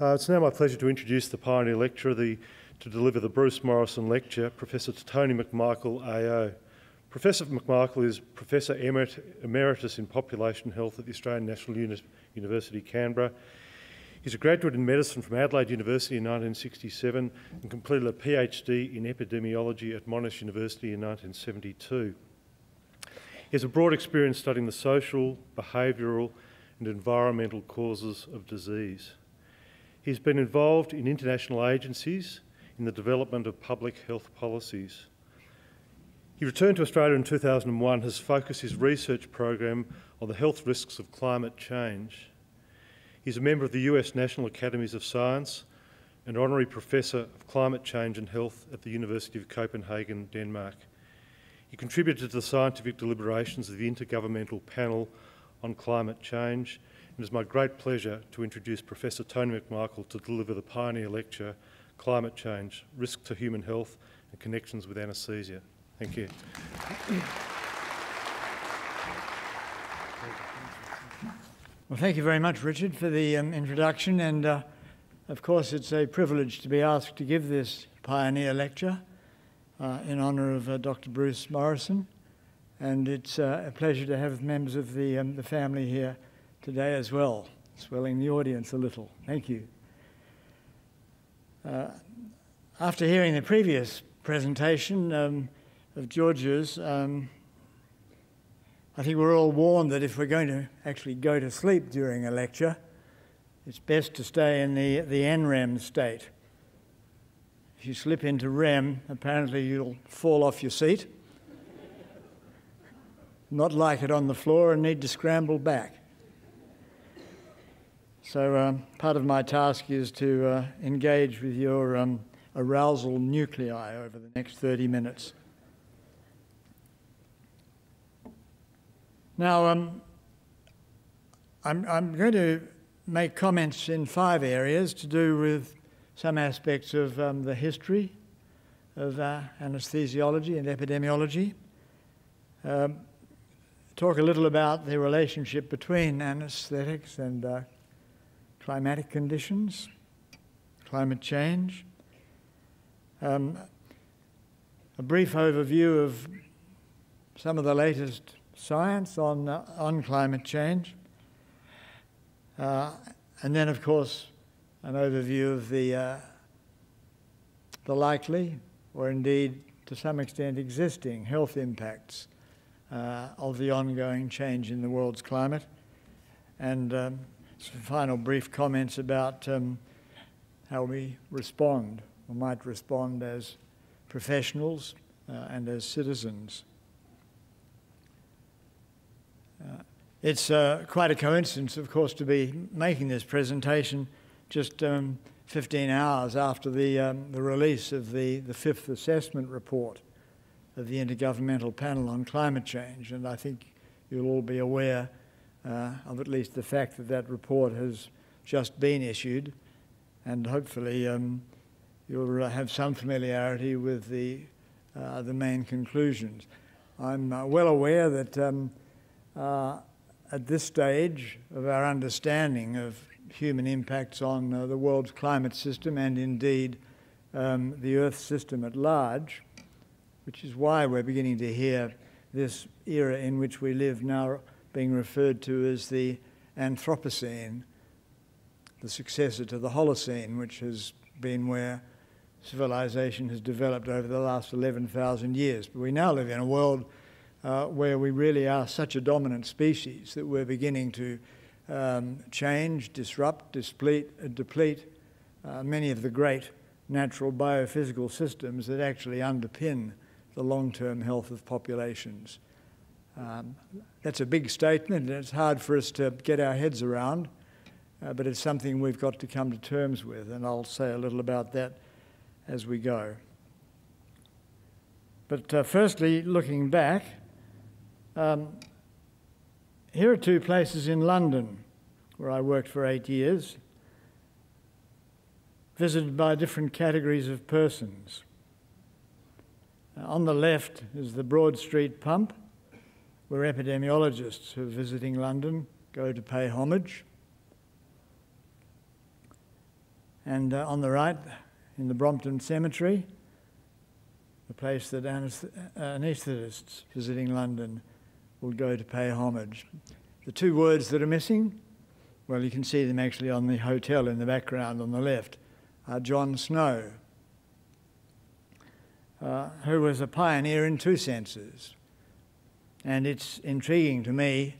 It's now my pleasure to introduce the pioneer lecturer to deliver the Bruce Morison Lecture, Professor Tony McMichael, AO. Professor McMichael is Professor Emeritus in Population Health at the Australian National University, Canberra. He's a graduate in medicine from Adelaide University in 1967 and completed a PhD in epidemiology at Monash University in 1972. He has a broad experience studying the social, behavioural and environmental causes of disease. He's been involved in international agencies in the development of public health policies. He returned to Australia in 2001, has focused his research program on the health risks of climate change. He's a member of the US National Academies of Science and Honorary Professor of Climate Change and Health at the University of Copenhagen, Denmark. He contributed to the scientific deliberations of the Intergovernmental Panel on Climate Change, and it's my great pleasure to introduce Professor Tony McMichael to deliver the pioneer lecture, Climate Change, Risk to Human Health and Connections with Anaesthesia. Thank you. Well, thank you very much, Richard, for the introduction, and of course it's a privilege to be asked to give this pioneer lecture in honour of Dr. Bruce Morison, and it's a pleasure to have members of the family here today as well, swelling the audience a little. Thank you. After hearing the previous presentation of George's, I think we're all warned that if we're going to actually go to sleep during a lecture, it's best to stay in the NREM state. If you slip into REM, apparently you'll fall off your seat, not like it on the floor, and need to scramble back. So part of my task is to engage with your arousal nuclei over the next 30 minutes. Now, I'm going to make comments in 5 areas to do with some aspects of the history of anesthesiology and epidemiology, talk a little about the relationship between anaesthetics and climatic conditions, climate change, a brief overview of some of the latest science on climate change, and then, of course, an overview of the likely, or indeed to some extent existing, health impacts of the ongoing change in the world's climate, and some final brief comments about how we respond, or might respond as professionals and as citizens. It's quite a coincidence, of course, to be making this presentation just 15 hours after the release of the 5th assessment report of the Intergovernmental Panel on Climate Change, and I think you'll all be aware of at least the fact that that report has just been issued, and hopefully you'll have some familiarity with the main conclusions. I'm well aware that at this stage of our understanding of human impacts on the world's climate system and indeed the Earth system at large, which is why we're beginning to hear this era in which we live now being referred to as the Anthropocene, the successor to the Holocene, which has been where civilization has developed over the last 11,000 years. But we now live in a world where we really are such a dominant species that we're beginning to change, disrupt, deplete many of the great natural biophysical systems that actually underpin the long-term health of populations. That's a big statement, and it's hard for us to get our heads around, but it's something we've got to come to terms with, and I'll say a little about that as we go. But firstly, looking back, here are 2 places in London where I worked for 8 years, visited by different categories of persons. On the left is the Broad Street Pump, where epidemiologists who are visiting London go to pay homage. And on the right, in the Brompton Cemetery, the place that anaesthetists visiting London will go to pay homage. The two words that are missing, well, you can see them actually on the hotel in the background on the left, are John Snow, who was a pioneer in two senses. And it's intriguing to me,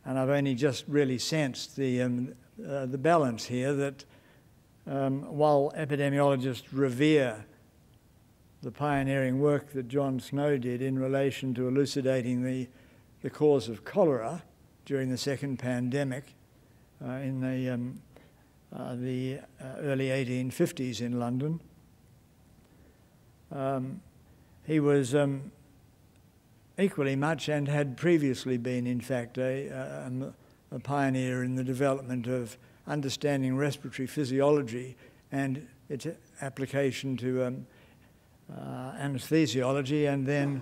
and I've only just really sensed the balance here, that while epidemiologists revere the pioneering work that John Snow did in relation to elucidating the cause of cholera during the second pandemic in the early 1850s in London, he was equally much, and had previously been, in fact, a pioneer in the development of understanding respiratory physiology and its application to anesthesiology, and then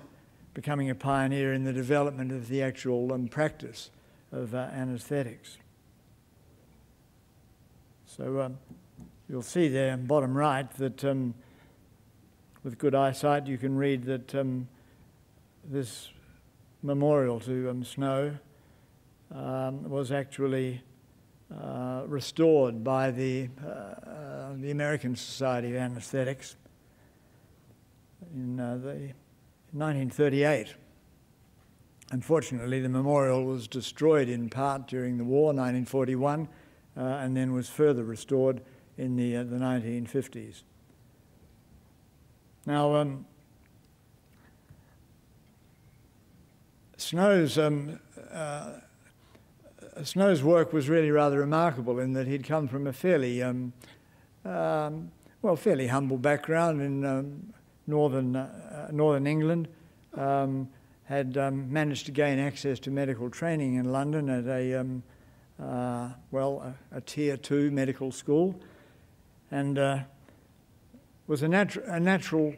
becoming a pioneer in the development of the actual practice of anaesthetics. So you'll see there, bottom right, that with good eyesight you can read that this memorial to Snow was actually restored by the American Society of Anaesthetics in 1938. Unfortunately, the memorial was destroyed in part during the war, 1941, and then was further restored in the 1950s. Now, Snow's work was really rather remarkable in that he'd come from a fairly humble background in northern England, had managed to gain access to medical training in London at a Tier 2 medical school, and was a natural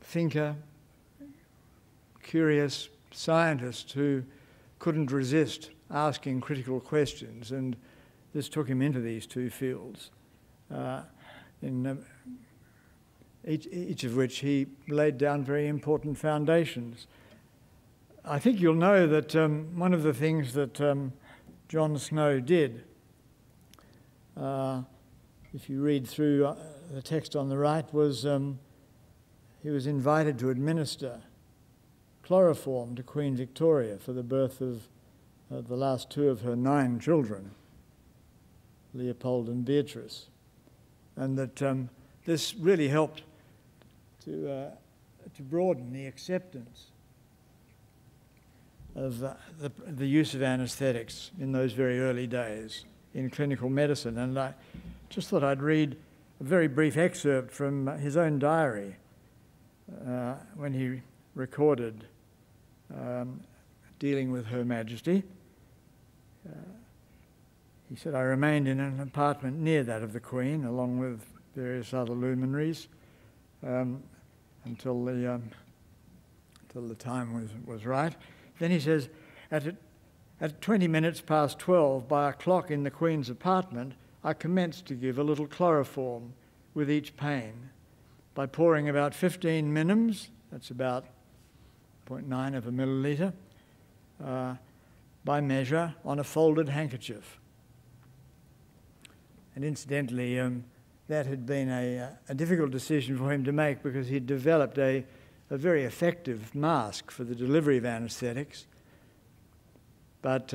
thinker, curious scientist who couldn't resist asking critical questions, and this took him into these two fields, each of which he laid down very important foundations. I think you'll know that one of the things that John Snow did, if you read through the text on the right, was he was invited to administer chloroform to Queen Victoria for the birth of the last two of her 9 children, Leopold and Beatrice, and that this really helped to broaden the acceptance of the use of anaesthetics in those very early days in clinical medicine. And I just thought I'd read a very brief excerpt from his own diary when he recorded dealing with Her Majesty. He said, "I remained in an apartment near that of the Queen, along with various other luminaries, until the time was right." Then he says, at 20 minutes past 12, by a clock in the Queen's apartment, I commenced to give a little chloroform with each pain by pouring about 15 minims, that's about 0.9 of a milliliter, by measure on a folded handkerchief. And incidentally, that had been a difficult decision for him to make, because he'd developed a very effective mask for the delivery of anaesthetics, but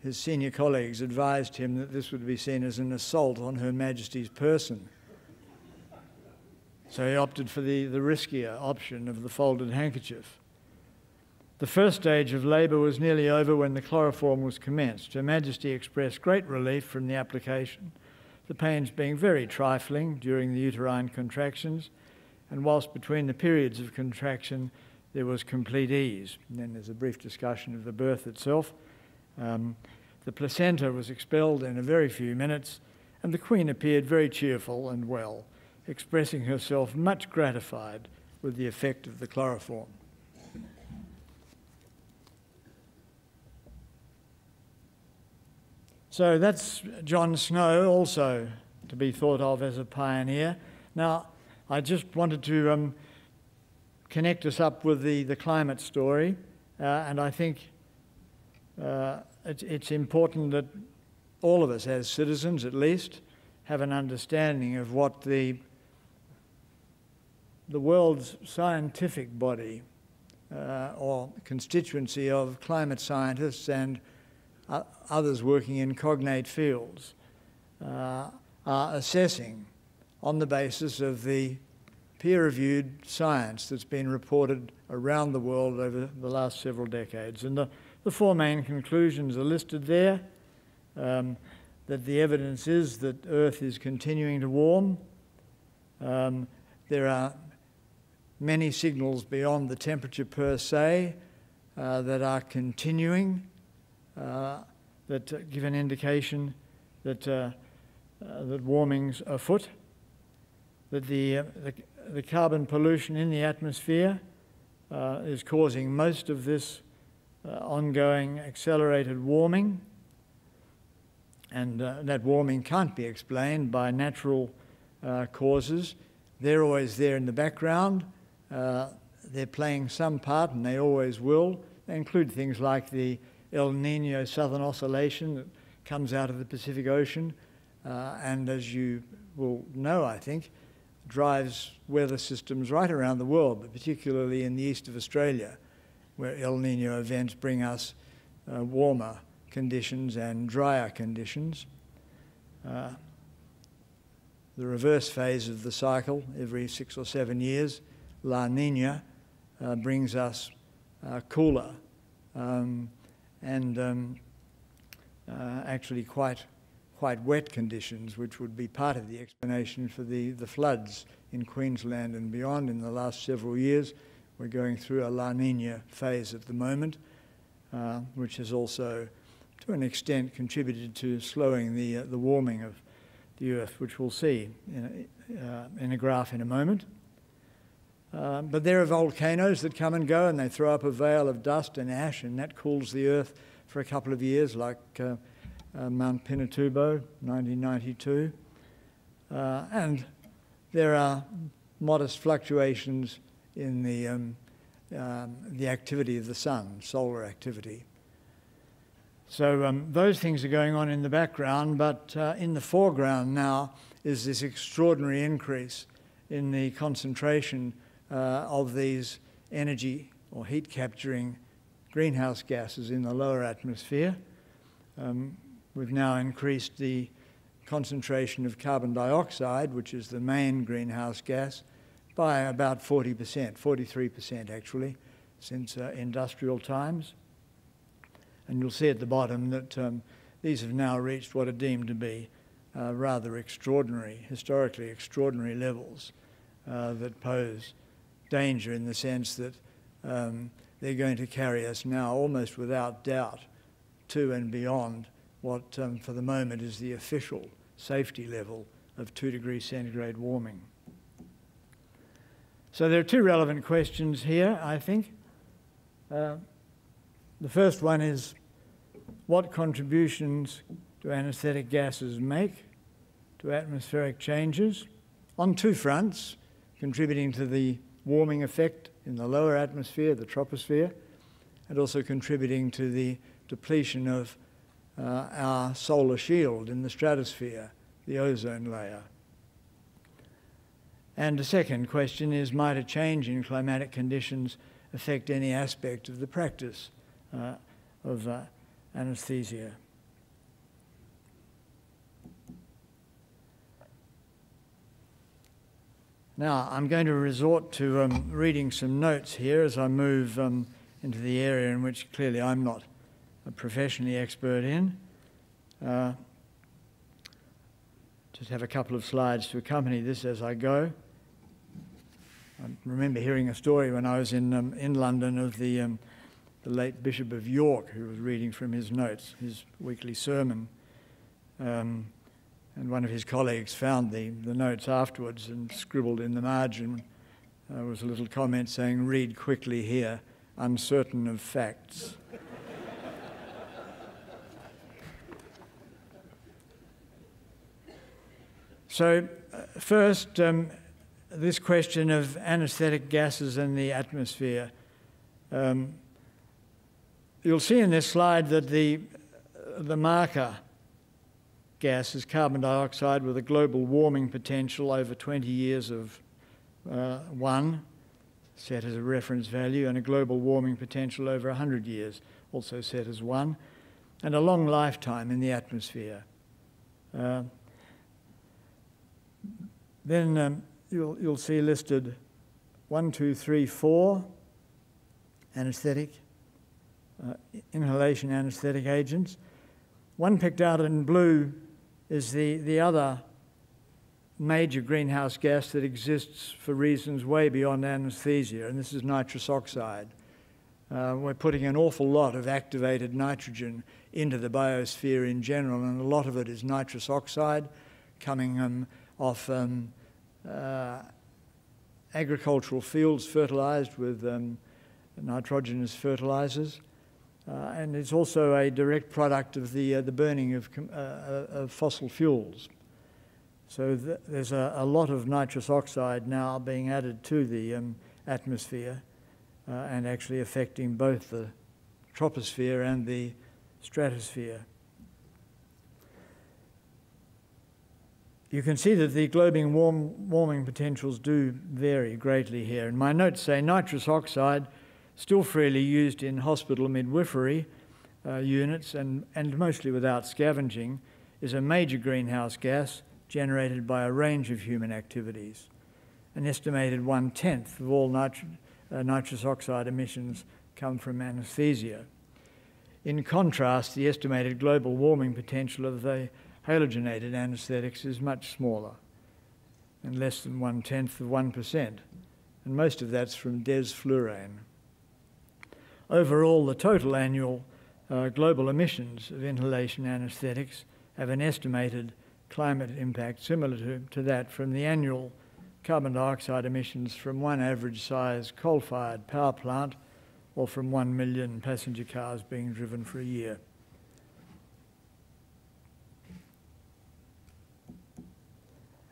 his senior colleagues advised him that this would be seen as an assault on Her Majesty's person. So he opted for the riskier option of the folded handkerchief. The first stage of labour was nearly over when the chloroform was commenced. Her Majesty expressed great relief from the application, the pains being very trifling during the uterine contractions, and whilst between the periods of contraction there was complete ease. And then there's a brief discussion of the birth itself. The placenta was expelled in a very few minutes, and the Queen appeared very cheerful and well, expressing herself much gratified with the effect of the chloroform. So that's John Snow, also to be thought of as a pioneer. Now, I just wanted to connect us up with the climate story, and I think it's important that all of us, as citizens at least, have an understanding of what the world's scientific body or constituency of climate scientists and others working in cognate fields are assessing on the basis of the peer-reviewed science that's been reported around the world over the last several decades. And the four main conclusions are listed there. That the evidence is that Earth is continuing to warm. There are many signals beyond the temperature per se that are continuing that give an indication that that warming's afoot. That the carbon pollution in the atmosphere is causing most of this ongoing accelerated warming, and that warming can't be explained by natural causes. They're always there in the background. They're playing some part, and they always will. They include things like the El Niño Southern Oscillation that comes out of the Pacific Ocean, and as you will know, I think, drives weather systems right around the world, but particularly in the east of Australia, where El Niño events bring us warmer conditions and drier conditions. The reverse phase of the cycle, every 6 or 7 years, La Niña, brings us cooler and actually quite wet conditions, which would be part of the explanation for the floods in Queensland and beyond in the last several years. We're going through a La Niña phase at the moment, which has also, to an extent, contributed to slowing the warming of the Earth, which we'll see in a graph in a moment. But there are volcanoes that come and go, and they throw up a veil of dust and ash, and that cools the Earth for a couple of years, like Mount Pinatubo, 1992. And there are modest fluctuations in the activity of the sun, solar activity. So those things are going on in the background, but in the foreground now is this extraordinary increase in the concentration of these energy or heat capturing greenhouse gases in the lower atmosphere. We've now increased the concentration of carbon dioxide, which is the main greenhouse gas, by about 40%, 43% actually, since industrial times. And you'll see at the bottom that these have now reached what are deemed to be rather extraordinary, historically extraordinary levels that pose danger in the sense that they're going to carry us now almost without doubt to and beyond what for the moment is the official safety level of 2 degrees centigrade warming. So there are two relevant questions here, I think. The first one is, what contributions do anaesthetic gases make to atmospheric changes on two fronts, contributing to the warming effect in the lower atmosphere, the troposphere, and also contributing to the depletion of our solar shield in the stratosphere, the ozone layer. And the second question is, might a change in climatic conditions affect any aspect of the practice of anaesthesia? Now, I'm going to resort to reading some notes here as I move into the area in which clearly I'm not professionally expert in. Just have a couple of slides to accompany this as I go. I remember hearing a story when I was in London of the late Bishop of York, who was reading from his notes, his weekly sermon. And one of his colleagues found the notes afterwards and scribbled in the margin. There was a little comment saying, "Read quickly here, uncertain of facts." First, this question of anaesthetic gases in the atmosphere. You'll see in this slide that the marker gas is carbon dioxide with a global warming potential over 20 years of 1, set as a reference value, and a global warming potential over 100 years, also set as 1, and a long lifetime in the atmosphere. Then you'll see listed 1, 2, 3, 4 anaesthetic, inhalation anaesthetic agents. One picked out in blue is the other major greenhouse gas that exists for reasons way beyond anaesthesia, and this is nitrous oxide. We're putting an awful lot of activated nitrogen into the biosphere in general, and a lot of it is nitrous oxide coming off agricultural fields fertilised with nitrogenous fertilisers. And it's also a direct product of the burning of fossil fuels. So there's a lot of nitrous oxide now being added to the atmosphere and actually affecting both the troposphere and the stratosphere. You can see that the global warming potentials do vary greatly here. And my notes say nitrous oxide, still freely used in hospital midwifery units and mostly without scavenging, is a major greenhouse gas generated by a range of human activities. An estimated 1/10 of all nitrous oxide emissions come from anaesthesia. In contrast, the estimated global warming potential of the halogenated anaesthetics is much smaller, and less than 1/10 of 1%, and most of that's from desflurane. Overall, the total annual global emissions of inhalation anaesthetics have an estimated climate impact similar to that from the annual carbon dioxide emissions from one average-sized coal-fired power plant or from 1 million passenger cars being driven for a year.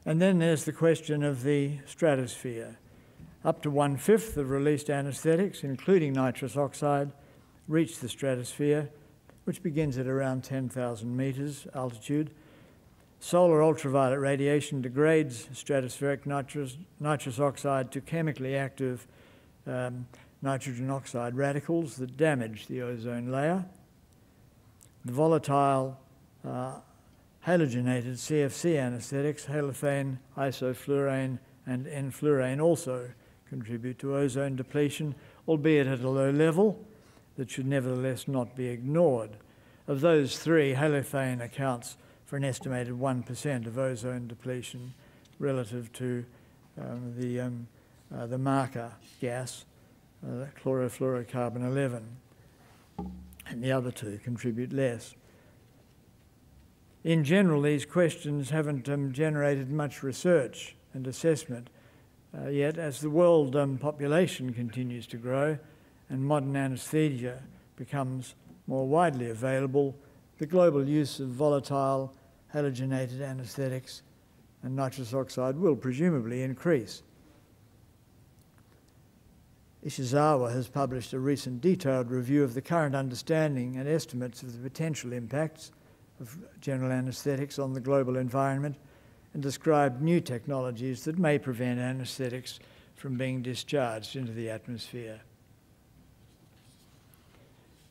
And then there's the question of the stratosphere. Up to 1/5 of released anaesthetics, including nitrous oxide, reach the stratosphere, which begins at around 10,000 metres altitude. Solar ultraviolet radiation degrades stratospheric nitrous oxide to chemically active nitrogen oxide radicals that damage the ozone layer. The volatile halogenated CFC anaesthetics, halothane, isoflurane, and enflurane also contribute to ozone depletion, albeit at a low level that should nevertheless not be ignored. Of those three, halothane accounts for an estimated 1% of ozone depletion relative to the marker gas, chlorofluorocarbon 11, and the other two contribute less. In general, these questions haven't generated much research and assessment yet as the world population continues to grow and modern anaesthesia becomes more widely available. The global use of volatile halogenated anaesthetics and nitrous oxide will presumably increase. Ishizawa has published a recent detailed review of the current understanding and estimates of the potential impacts of general anaesthetics on the global environment and described new technologies that may prevent anaesthetics from being discharged into the atmosphere.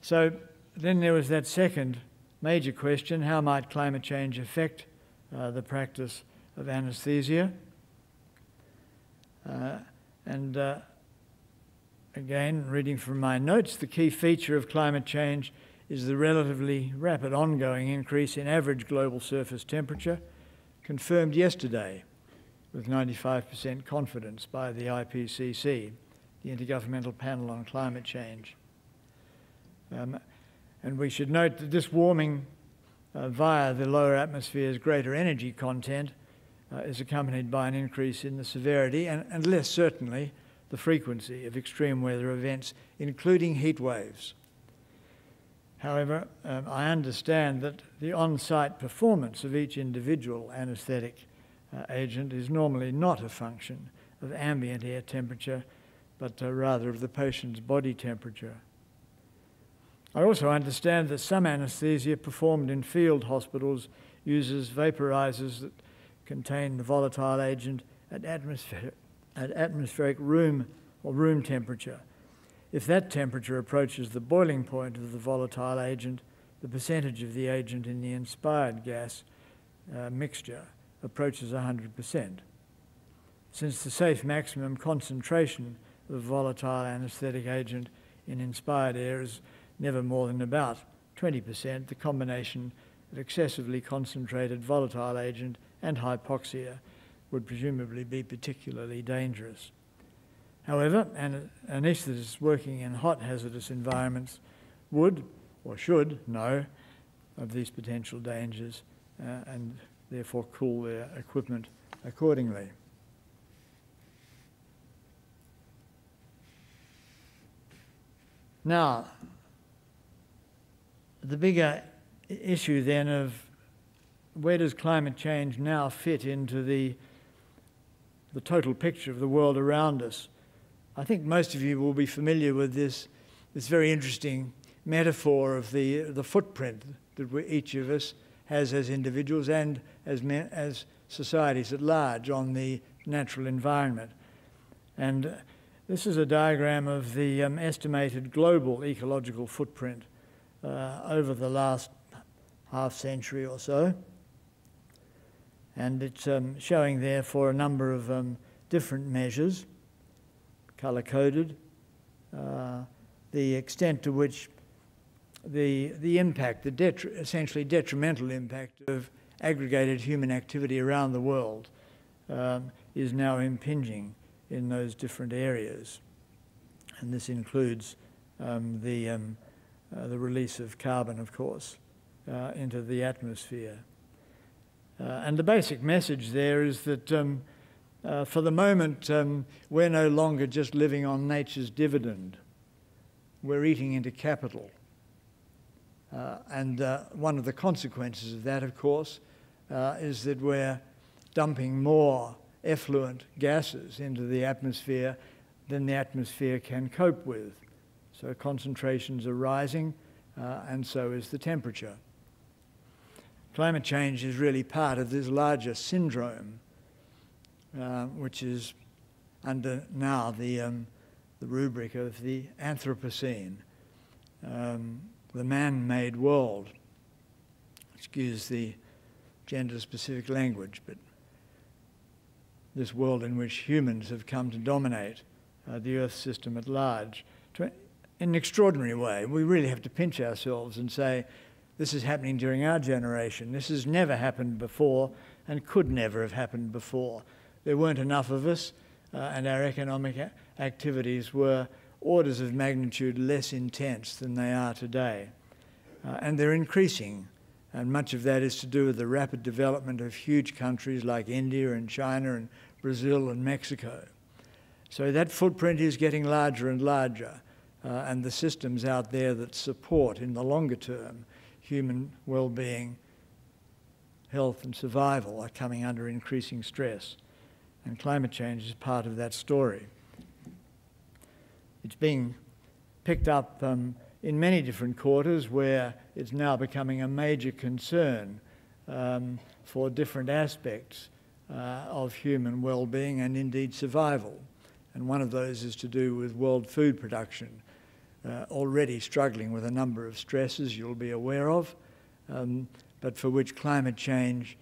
So then there was that second major question: how might climate change affect the practice of anaesthesia? Again, reading from my notes, the key feature of climate change is the relatively rapid ongoing increase in average global surface temperature, confirmed yesterday with 95% confidence by the IPCC, the Intergovernmental Panel on Climate Change. And we should note that this warming via the lower atmosphere's greater energy content is accompanied by an increase in the severity and less certainly the frequency of extreme weather events, including heat waves. However, I understand that the on-site performance of each individual anaesthetic agent is normally not a function of ambient air temperature, but rather of the patient's body temperature. I also understand that some anaesthesia performed in field hospitals uses vaporizers that contain the volatile agent at atmospheric room or room temperature. If that temperature approaches the boiling point of the volatile agent, the percentage of the agent in the inspired gas mixture approaches 100%. Since the safe maximum concentration of volatile anaesthetic agent in inspired air is never more than about 20%, the combination of excessively concentrated volatile agent and hypoxia would presumably be particularly dangerous. However, anaesthetists working in hot hazardous environments would or should know of these potential dangers and therefore cool their equipment accordingly. Now, the bigger issue then of where does climate change now fit into the total picture of the world around us? I think most of you will be familiar with this very interesting metaphor of the footprint that each of us has as individuals and as societies at large on the natural environment. And this is a diagram of the estimated global ecological footprint over the last half century or so. And it's showing there for a number of different measures, colour-coded, the extent to which the impact, essentially detrimental impact of aggregated human activity around the world is now impinging in those different areas. And this includes the release of carbon, of course, into the atmosphere. And the basic message there is that for the moment, we're no longer just living on nature's dividend. We're eating into capital. And one of the consequences of that, of course, is that we're dumping more effluent gases into the atmosphere than the atmosphere can cope with. So concentrations are rising, and so is the temperature. Climate change is really part of this larger syndrome, which is under now the rubric of the Anthropocene, the man-made world. Excuse the gender-specific language, but this world in which humans have come to dominate the Earth system at large in an extraordinary way. We really have to pinch ourselves and say, this is happening during our generation. This has never happened before and could never have happened before. There weren't enough of us, and our economic activities were orders of magnitude less intense than they are today. And they're increasing, and much of that is to do with the rapid development of huge countries like India and China and Brazil and Mexico. So that footprint is getting larger and larger, and the systems out there that support in the longer term human well-being, health and survival are coming under increasing stress. And climate change is part of that story. It's being picked up in many different quarters where it's now becoming a major concern for different aspects of human well-being and indeed survival. And one of those is to do with world food production, already struggling with a number of stresses you'll be aware of, but for which climate change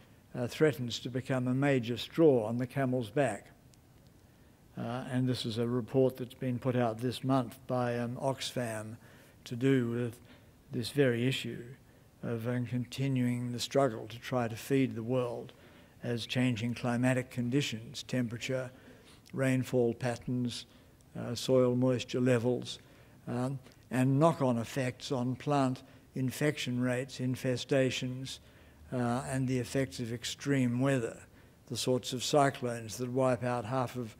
threatens to become a major straw on the camel's back. And this is a report that's been put out this month by Oxfam to do with this very issue of continuing the struggle to try to feed the world as changing climatic conditions, temperature, rainfall patterns, soil moisture levels, and knock-on effects on plant infection rates, infestations, and the effects of extreme weather, the sorts of cyclones that wipe out half of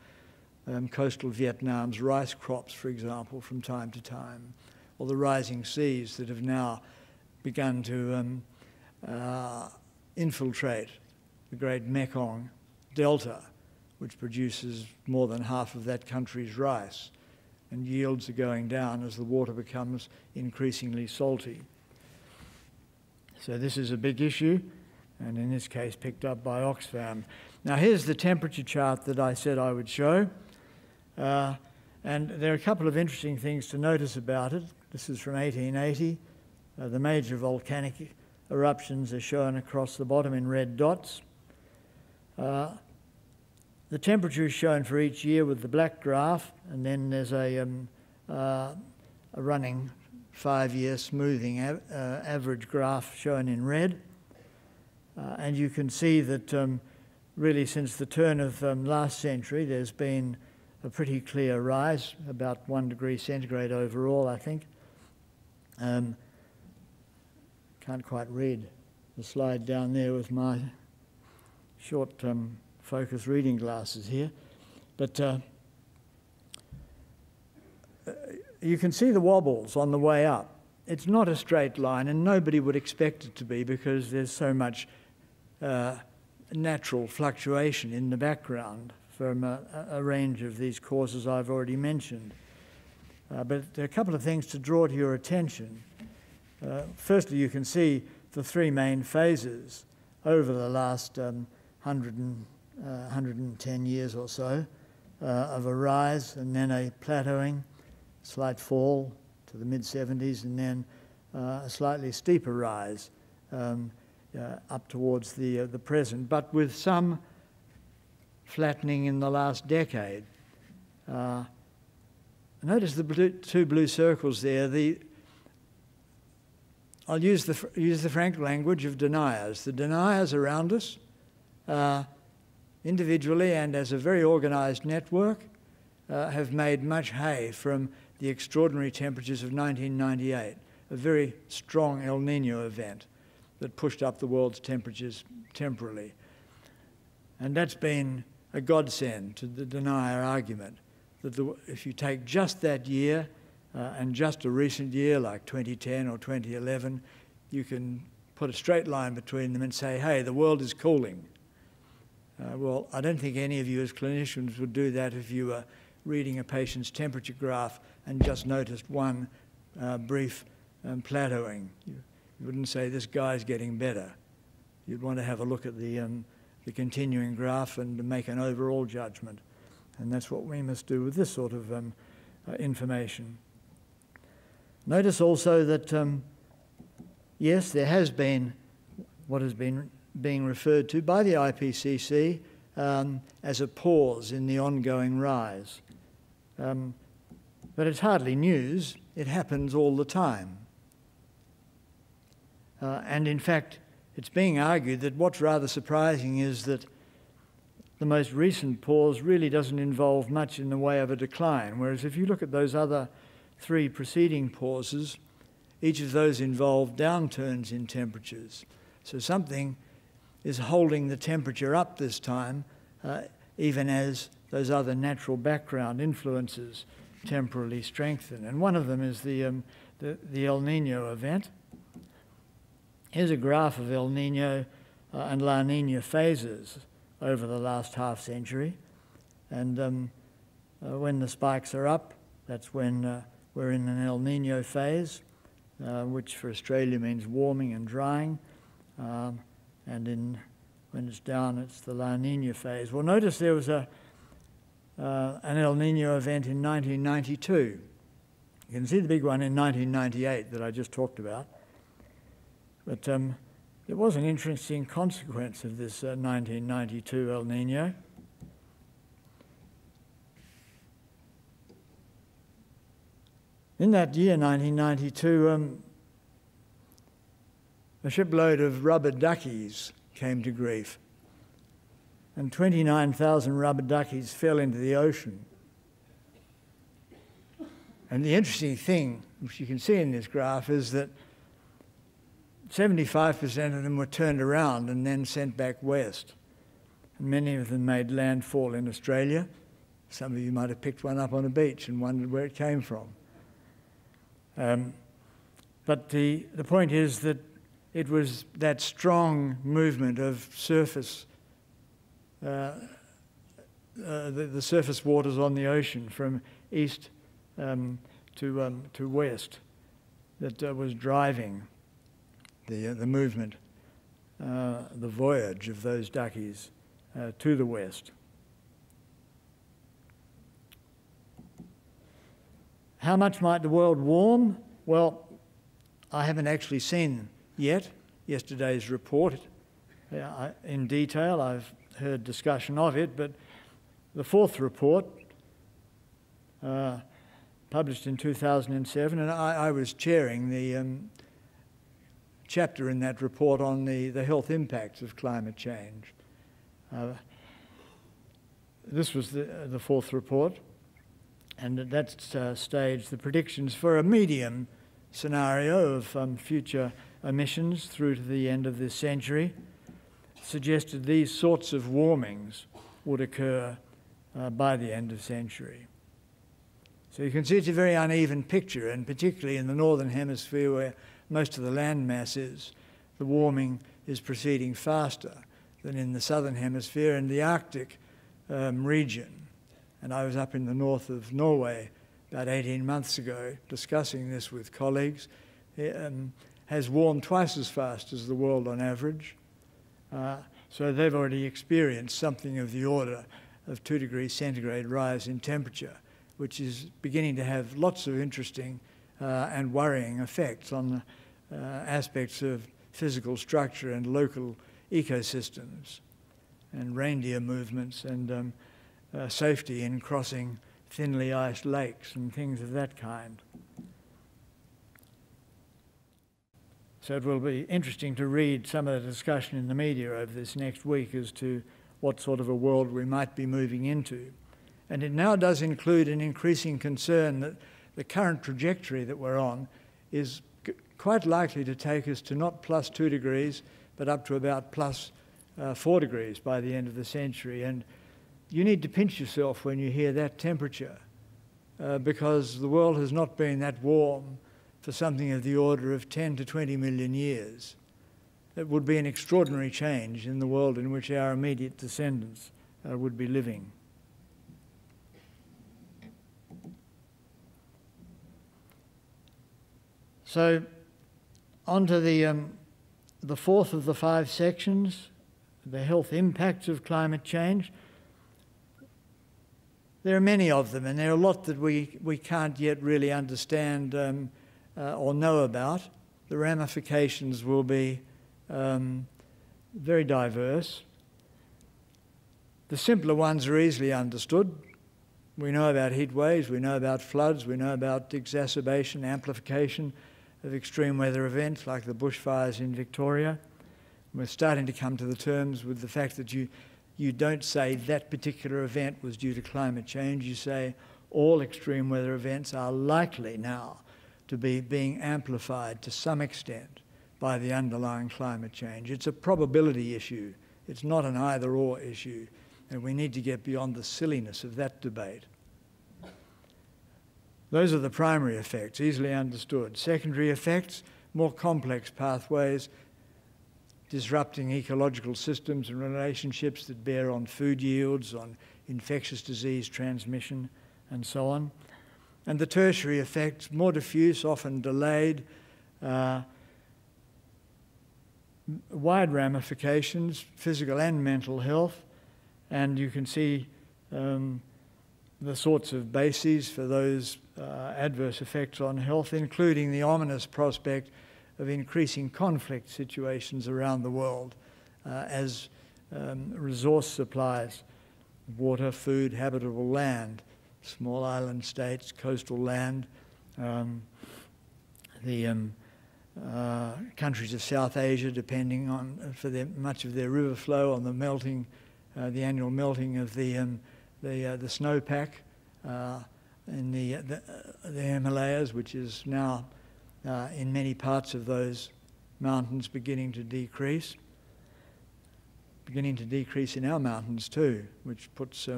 coastal Vietnam's rice crops, for example, from time to time, or the rising seas that have now begun to infiltrate the great Mekong delta, which produces more than half of that country's rice, and yields are going down as the water becomes increasingly salty. So this is a big issue, and in this case picked up by Oxfam. Now here's the temperature chart that I said I would show, and there are a couple of interesting things to notice about it. This is from 1880. The major volcanic eruptions are shown across the bottom in red dots. The temperature is shown for each year with the black graph, and then there's a running 5-year smoothing average graph shown in red. And you can see that really since the turn of last century there's been a pretty clear rise, about 1 degree centigrade overall, I think. Can't quite read the slide down there with my short focus reading glasses here, but you can see the wobbles on the way up. It's not a straight line, and nobody would expect it to be because there's so much natural fluctuation in the background from a range of these causes I've already mentioned. But there are a couple of things to draw to your attention. Firstly, you can see the 3 main phases over the last 110 years or so of a rise and then a plateauing, slight fall to the mid-70s, and then a slightly steeper rise up towards the present, but with some flattening in the last decade. Notice the 2 blue circles there. I'll use the frank language of deniers. The deniers around us, individually and as a very organised network, have made much hay from the extraordinary temperatures of 1998, a very strong El Niño event that pushed up the world's temperatures temporarily. And that's been a godsend to the denier argument, that if you take just that year and just a recent year like 2010 or 2011, you can put a straight line between them and say, hey, the world is cooling. Well, I don't think any of you as clinicians would do that if you were reading a patient's temperature graph and just noticed one brief plateauing. You wouldn't say, this guy's getting better. You'd want to have a look at the continuing graph and make an overall judgment. And that's what we must do with this sort of information. Notice also that, yes, there has been what has been being referred to by the IPCC as a pause in the ongoing rise. But it's hardly news. It happens all the time. And in fact, it's being argued that what's rather surprising is that the most recent pause really doesn't involve much in the way of a decline, whereas if you look at those other 3 preceding pauses, each of those involved downturns in temperatures. So something is holding the temperature up this time, even as those other natural background influences temporarily strengthen. And one of them is the El Niño event. Here's a graph of El Niño and La Niña phases over the last half century. And when the spikes are up, that's when we're in an El Niño phase, which for Australia means warming and drying. And when it's down, it's the La Niña phase. Well, notice there was an El Niño event in 1992. You can see the big one in 1998 that I just talked about. But there was an interesting consequence of this 1992 El Niño. In that year, 1992, a shipload of rubber duckies came to grief, and 29,000 rubber duckies fell into the ocean. And the interesting thing, which you can see in this graph, is that 75% of them were turned around and then sent back west. And many of them made landfall in Australia. Some of you might have picked one up on a beach and wondered where it came from. But the point is that it was that strong movement of surface the surface waters on the ocean from east to west that was driving the movement, the voyage of those duckies to the west. How much might the world warm? Well, I haven't actually seen yet yesterday's report in detail. I've heard discussion of it, but the fourth report, published in 2007, and I was chairing the chapter in that report on the health impacts of climate change. This was the fourth report, and at that stage, the predictions for a medium scenario of future emissions through to the end of this century suggested these sorts of warmings would occur by the end of the century. So you can see it's a very uneven picture, and particularly in the northern hemisphere where most of the land mass is, the warming is proceeding faster than in the southern hemisphere and the Arctic region. And I was up in the north of Norway about 18 months ago discussing this with colleagues. It has warmed twice as fast as the world on average. So they've already experienced something of the order of 2 degrees centigrade rise in temperature, which is beginning to have lots of interesting and worrying effects on aspects of physical structure and local ecosystems and reindeer movements and safety in crossing thinly iced lakes and things of that kind. So it will be interesting to read some of the discussion in the media over this next week as to what sort of a world we might be moving into. And it now does include an increasing concern that the current trajectory that we're on is quite likely to take us to not plus 2 degrees, but up to about plus 4 degrees by the end of the century. And you need to pinch yourself when you hear that temperature, because the world has not been that warm for something of the order of 10 to 20 million years. It would be an extraordinary change in the world in which our immediate descendants would be living. So, on to the fourth of the 5 sections, the health impacts of climate change. There are many of them, and there are a lot that we can't yet really understand or know about. The ramifications will be very diverse. The simpler ones are easily understood. We know about heat waves, we know about floods, we know about exacerbation, amplification of extreme weather events like the bushfires in Victoria. We're starting to come to the terms with the fact that you don't say that particular event was due to climate change. You say all extreme weather events are likely now to be being amplified to some extent by the underlying climate change. It's a probability issue. It's not an either-or issue, and we need to get beyond the silliness of that debate. Those are the primary effects, easily understood. Secondary effects, more complex pathways, disrupting ecological systems and relationships that bear on food yields, on infectious disease transmission, and so on. And the tertiary effects, more diffuse, often delayed, wide ramifications, physical and mental health, and you can see the sorts of bases for those adverse effects on health, including the ominous prospect of increasing conflict situations around the world as resource supplies, water, food, habitable land, small island states, coastal land, the countries of South Asia, depending on much of their river flow, on the melting, the annual melting of the snowpack in the Himalayas, which is now in many parts of those mountains beginning to decrease in our mountains too, which puts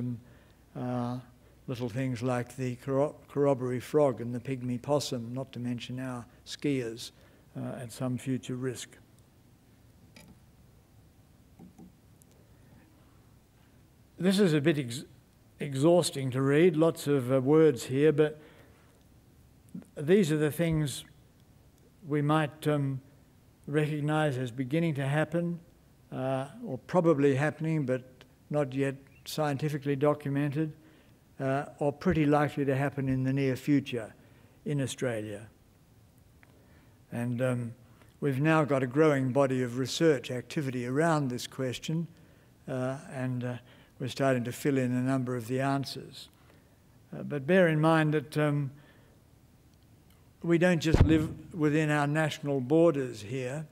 little things like the corroboree frog and the pygmy possum, not to mention our skiers, at some future risk. This is a bit exhausting to read, lots of words here, but these are the things we might recognise as beginning to happen, or probably happening but not yet scientifically documented, or pretty likely to happen in the near future in Australia. And we've now got a growing body of research activity around this question, and we're starting to fill in a number of the answers. But bear in mind that we don't just live within our national borders here.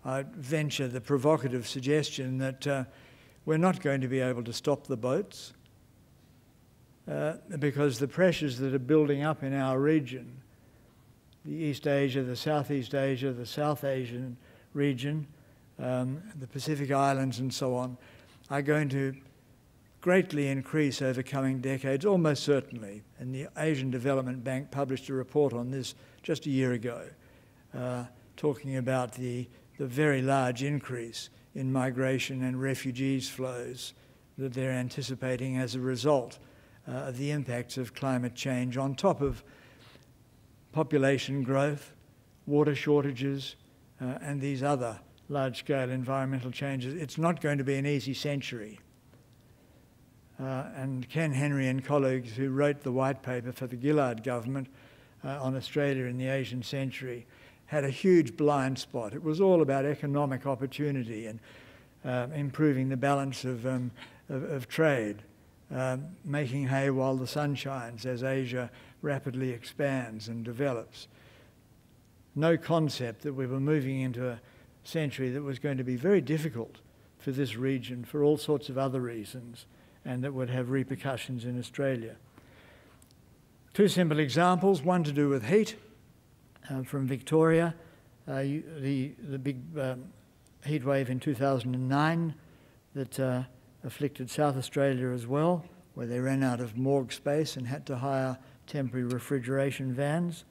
I venture the provocative suggestion that we're not going to be able to stop the boats because the pressures that are building up in our region, the East Asia, the Southeast Asia, the South Asian region, the Pacific Islands and so on, are going to greatly increase over coming decades, almost certainly. And the Asian Development Bank published a report on this just a year ago, talking about the very large increase in migration and refugees flows that they're anticipating as a result of the impacts of climate change on top of population growth, water shortages, and these other large-scale environmental changes. It's not going to be an easy century. And Ken Henry and colleagues who wrote the white paper for the Gillard government on Australia in the Asian century had a huge blind spot. It was all about economic opportunity and improving the balance of trade, making hay while the sun shines as Asia rapidly expands and develops. No concept that we were moving into a century that was going to be very difficult for this region for all sorts of other reasons, and that would have repercussions in Australia. Two simple examples, one to do with heat from Victoria, the big heat wave in 2009 that afflicted South Australia as well, where they ran out of morgue space and had to hire temporary refrigeration vans.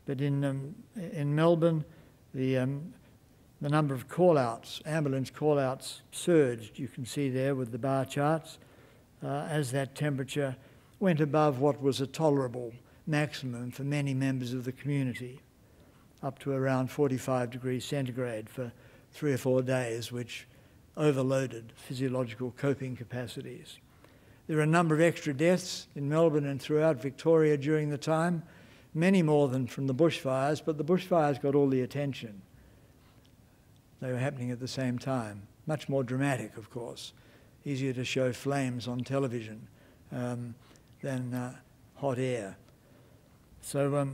But in Melbourne, the number of call-outs, ambulance call-outs, surged. You can see there with the bar charts, as that temperature went above what was a tolerable maximum for many members of the community, up to around 45 degrees centigrade for 3 or 4 days, which overloaded physiological coping capacities. There are a number of extra deaths in Melbourne and throughout Victoria during the time, many more than from the bushfires, but the bushfires got all the attention. They were happening at the same time. Much more dramatic, of course. Easier to show flames on television than hot air. So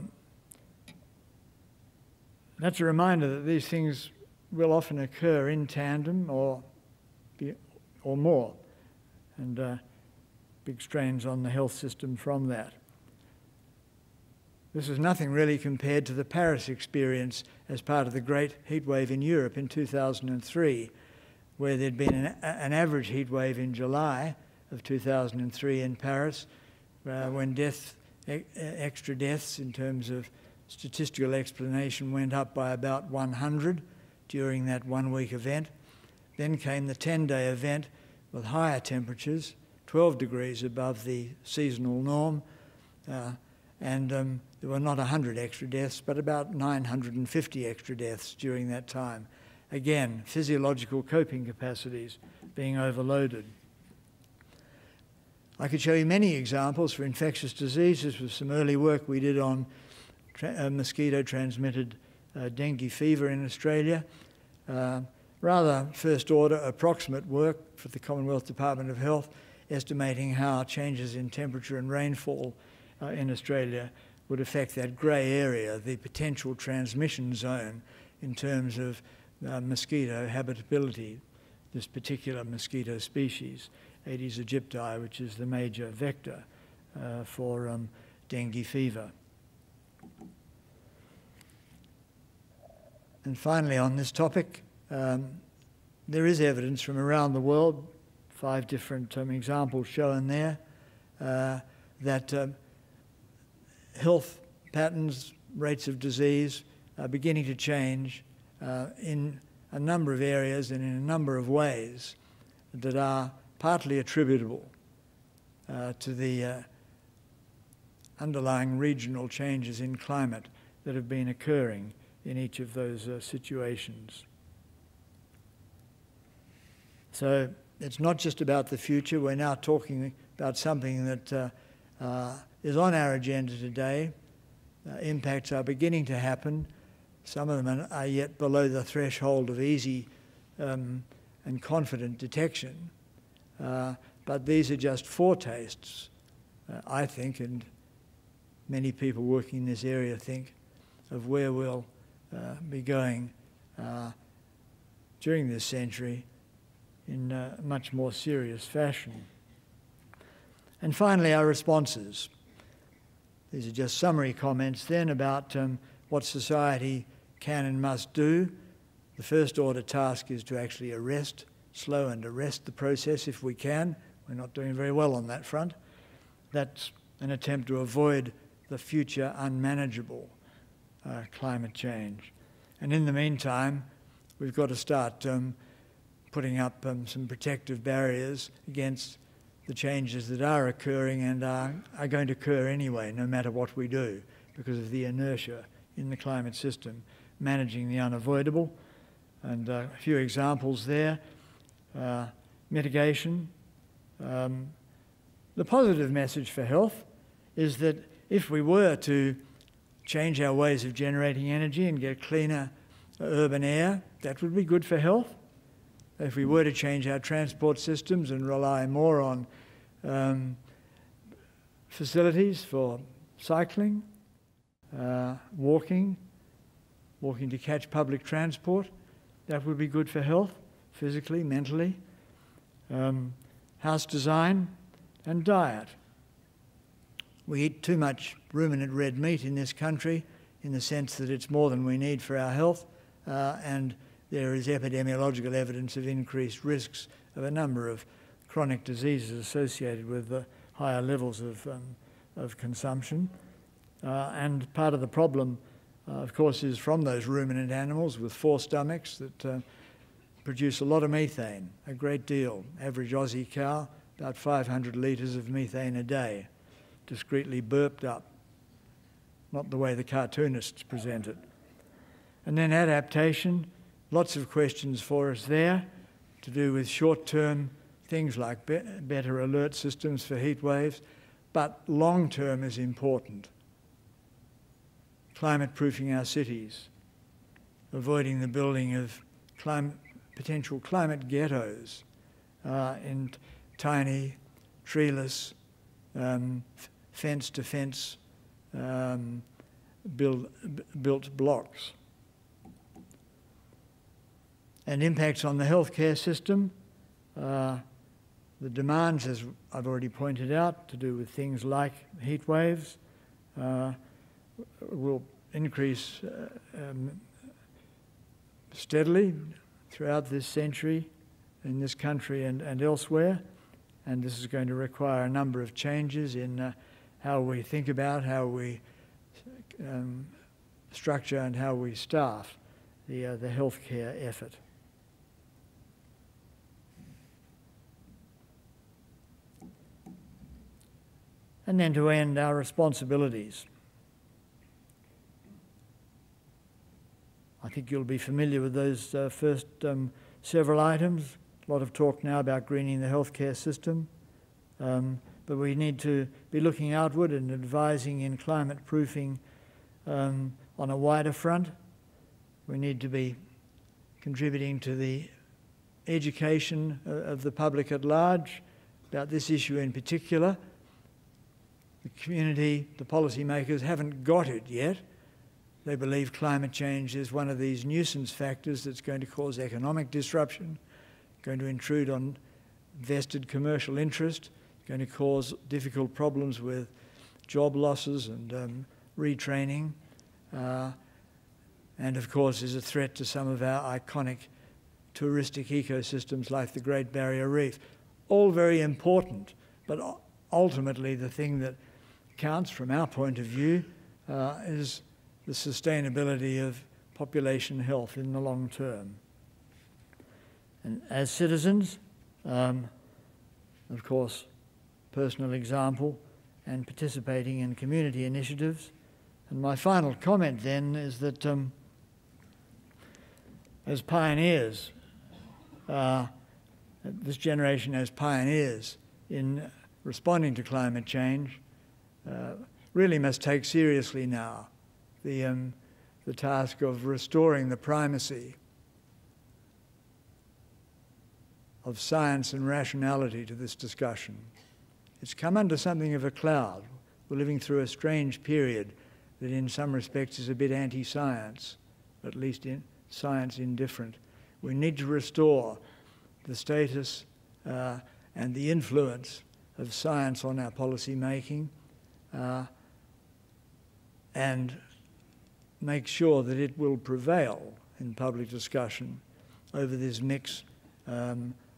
that's a reminder that these things will often occur in tandem or more, and big strains on the health system from that. This is nothing really compared to the Paris experience as part of the great heat wave in Europe in 2003, where there'd been an average heat wave in July of 2003 in Paris, when extra deaths in terms of statistical explanation went up by about 100 during that one-week event. Then came the 10-day event with higher temperatures, 12 degrees above the seasonal norm, and there were not 100 extra deaths, but about 950 extra deaths during that time. Again, physiological coping capacities being overloaded. I could show you many examples for infectious diseases with some early work we did on mosquito-transmitted dengue fever in Australia. Rather first-order approximate work for the Commonwealth Department of Health, estimating how changes in temperature and rainfall in Australia would affect that grey area, the potential transmission zone in terms of mosquito habitability, this particular mosquito species, Aedes aegypti, which is the major vector for dengue fever. And finally, on this topic, there is evidence from around the world, 5 different examples shown there, that health patterns, rates of disease are beginning to change in a number of areas and in a number of ways that are partly attributable to the underlying regional changes in climate that have been occurring in each of those situations. So it's not just about the future. We're now talking about something that is on our agenda today. Impacts are beginning to happen. Some of them are yet below the threshold of easy and confident detection. But these are just foretastes, I think, and many people working in this area think, of where we'll be going during this century in a much more serious fashion. And finally, our responses. These are just summary comments then about what society can and must do. The first order task is to actually slow and arrest the process if we can. We're not doing very well on that front. That's an attempt to avoid the future unmanageable climate change. And in the meantime, we've got to start putting up some protective barriers against the changes that are occurring and are going to occur anyway, no matter what we do, because of the inertia in the climate system, managing the unavoidable. And a few examples there. Mitigation. The positive message for health is that if we were to change our ways of generating energy and get cleaner urban air, that would be good for health. If we were to change our transport systems and rely more on facilities for cycling, walking to catch public transport, that would be good for health, physically, mentally. House design and diet. We eat too much ruminant red meat in this country in the sense that it's more than we need for our health, and there is epidemiological evidence of increased risks of a number of chronic diseases associated with the higher levels of consumption. And part of the problem, of course, is from those ruminant animals with 4 stomachs that produce a lot of methane, a great deal. Average Aussie cow, about 500 litres of methane a day, discreetly burped up, not the way the cartoonists present it. And then adaptation, lots of questions for us there to do with short-term things like better alert systems for heat waves, but long-term is important. Climate-proofing our cities, avoiding the building of potential climate ghettos in tiny, treeless, fence-to-fence built blocks. And impacts on the healthcare system. The demands, as I've already pointed out, to do with things like heat waves, will increase steadily throughout this century in this country and elsewhere. And this is going to require a number of changes in how we think about, how we structure and how we staff the healthcare effort. And then to end, our responsibilities. I think you'll be familiar with those first several items. A lot of talk now about greening the healthcare system. But we need to be looking outward and advising in climate proofing on a wider front. We need to be contributing to the education of the public at large about this issue in particular. The community, the policymakers haven't got it yet. They believe climate change is one of these nuisance factors that's going to cause economic disruption, going to intrude on vested commercial interest, going to cause difficult problems with job losses and retraining, and of course is a threat to some of our iconic touristic ecosystems like the Great Barrier Reef. All very important, but ultimately the thing that counts from our point of view is the sustainability of population health in the long term. And as citizens, of course, personal example and participating in community initiatives. And my final comment then is that as pioneers, this generation as pioneers in responding to climate change really must take seriously now the task of restoring the primacy of science and rationality to this discussion. It's come under something of a cloud. We're living through a strange period that in some respects is a bit anti-science, at least in science indifferent. We need to restore the status and the influence of science on our policy making and make sure that it will prevail in public discussion over this mix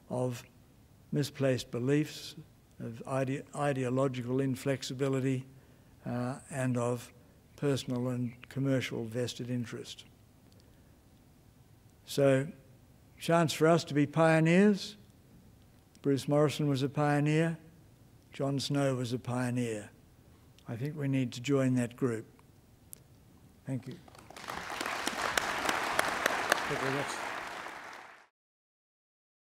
of misplaced beliefs, of ideological inflexibility, and of personal and commercial vested interest. So, chance for us to be pioneers. Bruce Morison was a pioneer. John Snow was a pioneer. I think we need to join that group. Thank you. Thank you very much.